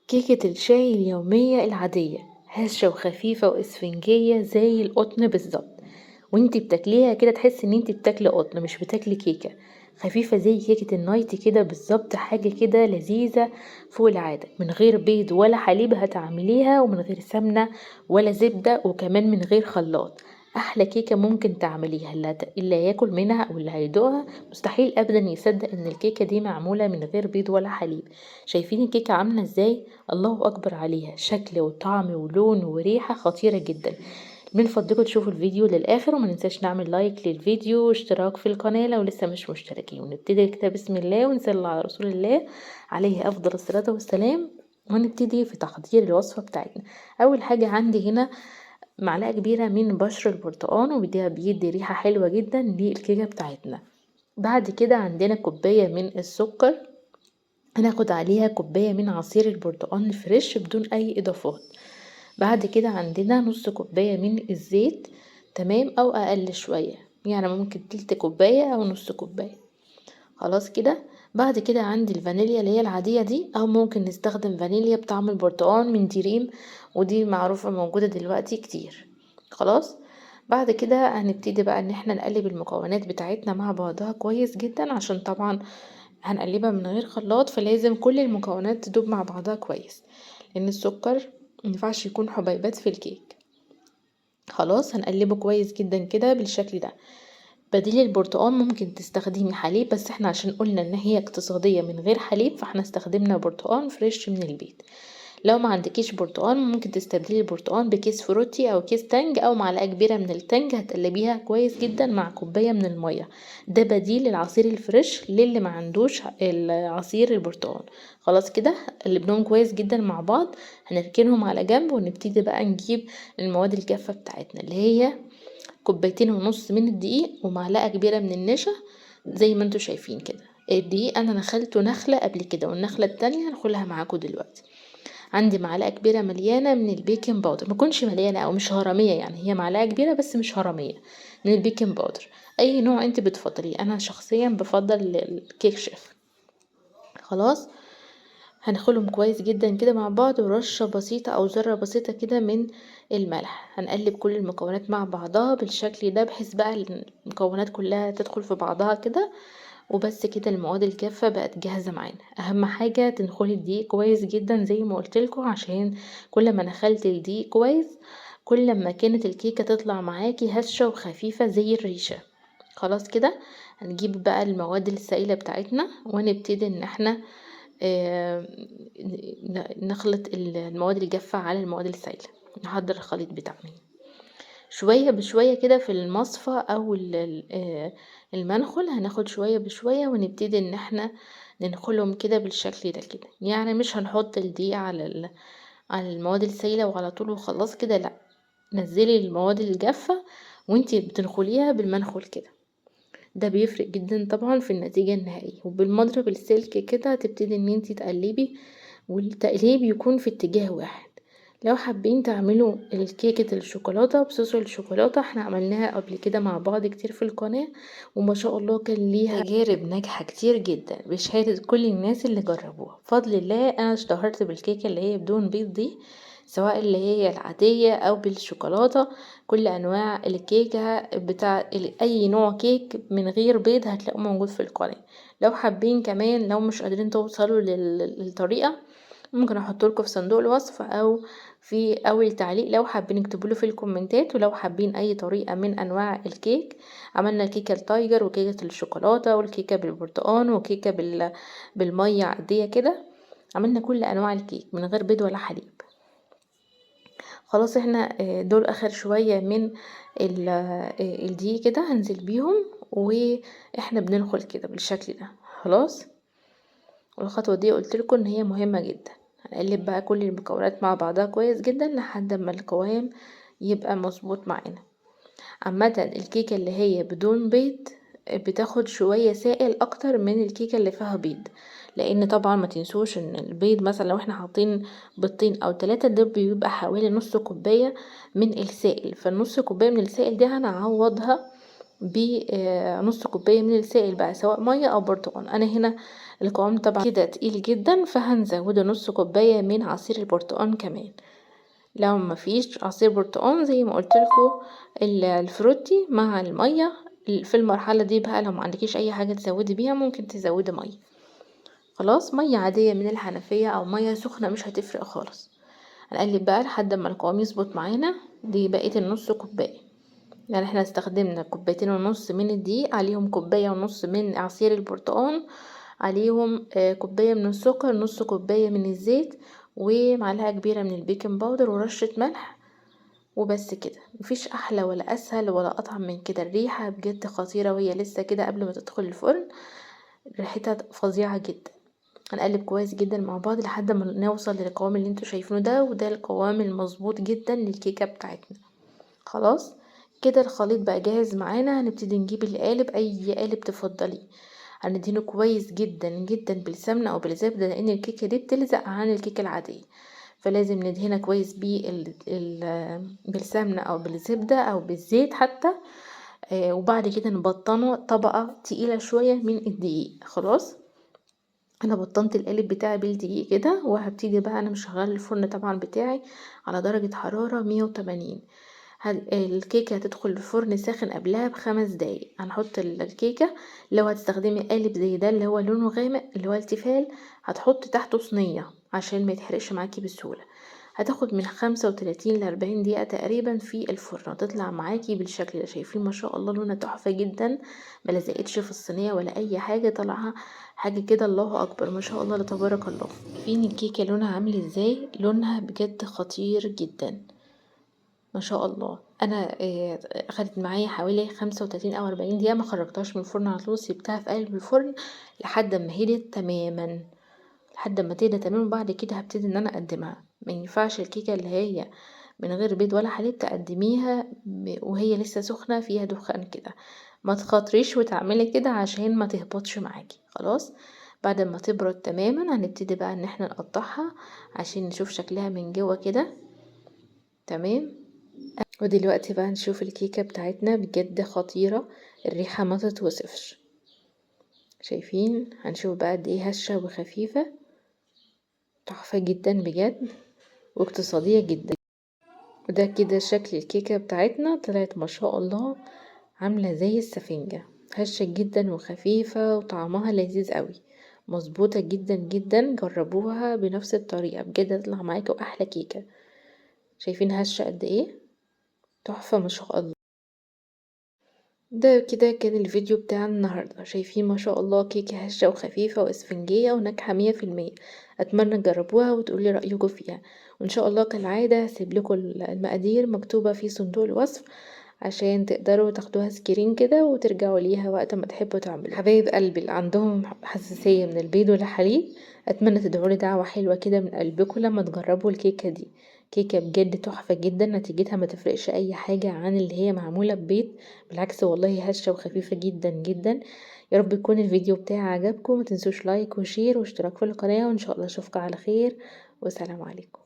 كيكة الشاي اليومية العادية، هشة وخفيفة واسفنجية زي القطن بالظبط، وانتي بتاكليها كده تحسي ان انتي بتاكلي قطن مش بتاكلي كيكة. خفيفة زي كيكة النايتي كده بالظبط، حاجة كده لذيذة فوق العادة، من غير بيض ولا حليب هتعمليها، ومن غير سمنة ولا زبدة، وكمان من غير خلاط. احلى كيكة ممكن تعمليها، اللي هياكل منها او اللي هيدوقها مستحيل ابدا يصدق ان الكيكة دي معمولة من غير بيض ولا حليب. شايفين الكيكة عاملة ازاي؟ الله اكبر عليها، شكل وطعم ولون وريحة خطيرة جدا. من فضلكم تشوفوا الفيديو للاخر، وما ننساش نعمل لايك للفيديو واشتراك في القناة لو لسه مش مشتركين، ونبتدي كده بسم الله ونصلي على رسول الله عليه افضل الصلاة والسلام. ونبتدي في تحضير الوصفة بتاعتنا. اول حاجة عندي هنا معلقة كبيرة من بشر البرتقال، وبيديها بيدي ريحة حلوة جدا للكيكة بتاعتنا. بعد كده عندنا كوباية من السكر، هناخد عليها كوباية من عصير البرتقال فريش بدون اي اضافات. بعد كده عندنا نص كوباية من الزيت، تمام، او اقل شوية، يعني ممكن تلت كوباية او نص كوباية. خلاص كده. بعد كده عندي الفانيليا اللي هي العادية دي، او ممكن نستخدم فانيليا بطعم البرتقال من دريم، ودي معروفة موجودة دلوقتي كتير. خلاص. بعد كده هنبتدي بقى ان احنا نقلب المكونات بتاعتنا مع بعضها كويس جدا، عشان طبعا هنقلبها من غير خلاط، فلازم كل المكونات تدوب مع بعضها كويس، لان السكر مينفعش يكون حبيبات في الكيك. خلاص، هنقلبه كويس جدا كده بالشكل ده. بديل البرتقال ممكن تستخدمي حليب، بس احنا عشان قلنا ان هي اقتصادية من غير حليب، فاحنا استخدمنا برتقال فريش من البيت. لو ما عندكيش برتقال ممكن تستبدلي البرتقال بكيس فروتي او كيس تانج او معلقه كبيره من التانج، هتقلبيها كويس جدا مع كوبايه من الميه. ده بديل للعصير الفريش للي ما عندوش العصير البرتقال. خلاص كده، قلبناهم كويس جدا مع بعض. هنركنهم على جنب، ونبتدي بقى نجيب المواد الجافه بتاعتنا، اللي هي كوبايتين ونص من الدقيق ومعلقه كبيره من النشا، زي ما انتوا شايفين كده. الدقيق انا نخلته نخله قبل كده، والنخله التانية هنخلها معاكم دلوقتي. عندي معلقه كبيره مليانه من البيكنج باودر، ما تكونش مليانه او مش هرميه، يعني هي معلقه كبيره بس مش هرميه، من البيكنج باودر. اي نوع انت بتفضليه، انا شخصيا بفضل الكيك شيف. خلاص. هنخلهم كويس جدا كده مع بعض، ورشة بسيطة او ذرة بسيطة كده من الملح. هنقلب كل المكونات مع بعضها بالشكل ده، بحيث بقى المكونات كلها تدخل في بعضها كده. وبس كده، المواد الجافة بقت جاهزة معانا. اهم حاجة تنخلي الدقيق كويس جدا زي ما قلتلكوا، عشان كل ما نخلت الدقيق كويس كل ما كانت الكيكة تطلع معاكي هشة وخفيفة زي الريشة. خلاص كده. هنجيب بقى المواد السائلة بتاعتنا، ونبتدي ان احنا آه، نخلط المواد الجافة على المواد السائلة. نحضر الخليط بتاعنا شوية بشوية كده في المصفى او المنخل. هناخد شوية بشوية، ونبتدي ان احنا ننخلهم كده بالشكل ده كده، يعني مش هنحط الدقيق على المواد السائلة وعلى طول وخلاص كده، لا. نزلي المواد الجافة وانتي بتنخليها بالمنخل كده. ده بيفرق جدا طبعا في النتيجة النهائية. وبالمضرب السلك كده تبتدي ان انتي تقلبي، والتقليب يكون في اتجاه واحد. لو حابين تعملوا الكيكة الشوكولاتة بصوص الشوكولاتة، احنا عملناها قبل كده مع بعض كتير في القناة، وما شاء الله كان ليها تجارب ناجحة كتير جدا بشهادة كل الناس اللي جربوها. بفضل الله انا اشتهرت بالكيكة اللي هي بدون بيض دي، سواء اللي هي العادية او بالشوكولاتة. كل انواع الكيكة بتاع اي نوع كيك من غير بيض هتلاقوه موجود في القناة. لو حابين كمان، لو مش قادرين توصلوا للطريقة، ممكن احط لكم في صندوق الوصف او في اول تعليق، لو حابين اكتبوا له في الكومنتات. ولو حابين اي طريقه من انواع الكيك، عملنا كيكه التايجر وكيكه الشوكولاته والكيكه بالبرتقال وكيكه بالميه عاديه كده. عملنا كل انواع الكيك من غير بيض ولا حليب. خلاص، احنا دول اخر شويه من الدقيق كده هنزل بيهم، واحنا بننخل كده بالشكل ده. خلاص. والخطوة دي قلت لكم ان هي مهمة جدا. هنقلب بقى كل المكونات مع بعضها كويس جدا لحد ما القوام يبقى مظبوط معانا. عامة الكيكة اللي هي بدون بيض بتاخد شوية سائل اكتر من الكيكة اللي فيها بيض، لان طبعا ما تنسوش ان البيض مثلا لو احنا حاطين بيضتين او 3، ده بيبقى حوالي نص كوباية من السائل، فالنص كوباية من السائل دي هنعوضها بنص كوباية من السائل بقى، سواء مية او برتقان. انا هنا القوام طبعا كده تقيل جدا، فهنزود نص كوباية من عصير البرتقان كمان. لو ما فيش عصير برتقان زي ما قلت لكم الفروتي مع المية. في المرحلة دي بقى لو ما عندكيش اي حاجة تزودي بيها ممكن تزودي مية. خلاص، مية عادية من الحنفية او مية سخنة مش هتفرق خالص. هنقلب بقى لحد ما القوام يظبط معانا. دي بقية النص كوباية، يعني احنا استخدمنا 2.5 كوباية من الدقيق، عليهم 1.5 كوباية من عصير البرتقال، عليهم كوباية من السكر، نص كوباية من الزيت، ومعلقة كبيرة من البيكنج باودر، ورشة ملح. وبس كده، مفيش احلى ولا اسهل ولا اطعم من كده. الريحة بجد خطيرة وهي لسه كده قبل ما تدخل الفرن، ريحتها فظيعة جدا. هنقلب كويس جدا مع بعض لحد ما نوصل للقوام اللي انتوا شايفينه ده، وده القوام المظبوط جدا للكيكة بتاعتنا. خلاص كده الخليط بقى جاهز معانا. هنبتدي نجيب القالب، اي قالب تفضليه. هندهنه كويس جدا جدا بالسمنه او بالزبده، لان الكيكه دي بتلزق عن الكيكه العاديه، فلازم ندهنها كويس بالسمنه او بالزبده او بالزيت حتى. وبعد كده نبطنه طبقه تقيله شويه من الدقيق. خلاص، انا بطنت القالب بتاعي بالدقيق كده، وهبتدي بقى انا مشغله الفرن طبعا بتاعي على درجه حراره 180. الكيكه هتدخل الفرن ساخن قبلها ب5 دقايق. هنحط الكيكه، لو هتستخدمي قالب زي ده اللي هو لونه غامق اللي هو التيفال، هتحط تحته صينيه عشان ما يتحرقش معاكي بسهوله. هتاخد من 35 ل40 دقيقة تقريبا في الفرن، هتطلع معاكي بالشكل ده. شايفين ما شاء الله لونها تحفة جدا، ما لزقتش في الصينية ولا اي حاجة، طالعة حاجة كده الله اكبر ما شاء الله لا تبارك الله. فين الكيكة لونها عامل ازاي؟ لونها بجد خطير جدا ما شاء الله. انا اخدت معايا حوالي 35 او 40 دقيقة، ما خرجتهاش من الفرن على طول، سيبتها في قلب الفرن لحد ما هدت تماما. لحد ما تهدى تماما بعد كده هبتدي ان انا اقدمها. ما ينفعش الكيكه اللي هي من غير بيض ولا حليب تقدميها وهي لسه سخنه فيها دخان كده. ما تخاطريش وتعملي كده عشان ما تهبطش معاكي. خلاص، بعد ما تبرد تماما هنبتدي بقى ان احنا نقطعها عشان نشوف شكلها من جوه كده. تمام، ودلوقتي بقى نشوف الكيكه بتاعتنا بجد خطيره، الريحه ما تتوصفش. شايفين؟ هنشوف بقى قد ايه هشه وخفيفه، تحفه جدا بجد واقتصادية جدا. وده كده شكل الكيكة بتاعتنا، طلعت ما شاء الله عاملة زي السفنجة، هشة جدا وخفيفة وطعمها لذيذ قوي، مظبوطة جدا جدا. جربوها بنفس الطريقة بجد تطلع معاكوا احلى كيكة. شايفين هشة قد ايه؟ تحفة ما شاء الله. ده كده كان الفيديو بتاع النهاردة. شايفين ما شاء الله كيكة هشة وخفيفة واسفنجية وناجحة 100%. اتمنى تجربوها وتقولي رأيكم فيها، وان شاء الله كالعادة هسيب لكم المقادير مكتوبة في صندوق الوصف عشان تقدروا تاخدوها سكرين كده وترجعوا ليها وقت ما تحبوا تعملوا. حبايب قلبي اللي عندهم حساسية من البيض والحليب، اتمنى تدعولي دعوة حلوة كده من قلبكم لما تجربوا الكيكة دي. كيكة بجد تحفة جدا، نتيجتها ما تفرقش اي حاجة عن اللي هي معمولة ببيض، بالعكس والله هشة وخفيفة جدا جدا. يا رب يكون الفيديو بتاعي عجبكم، ما تنسوش لايك وشير واشتراك في القناة، وان شاء الله اشوفكم على خير، والسلام عليكم.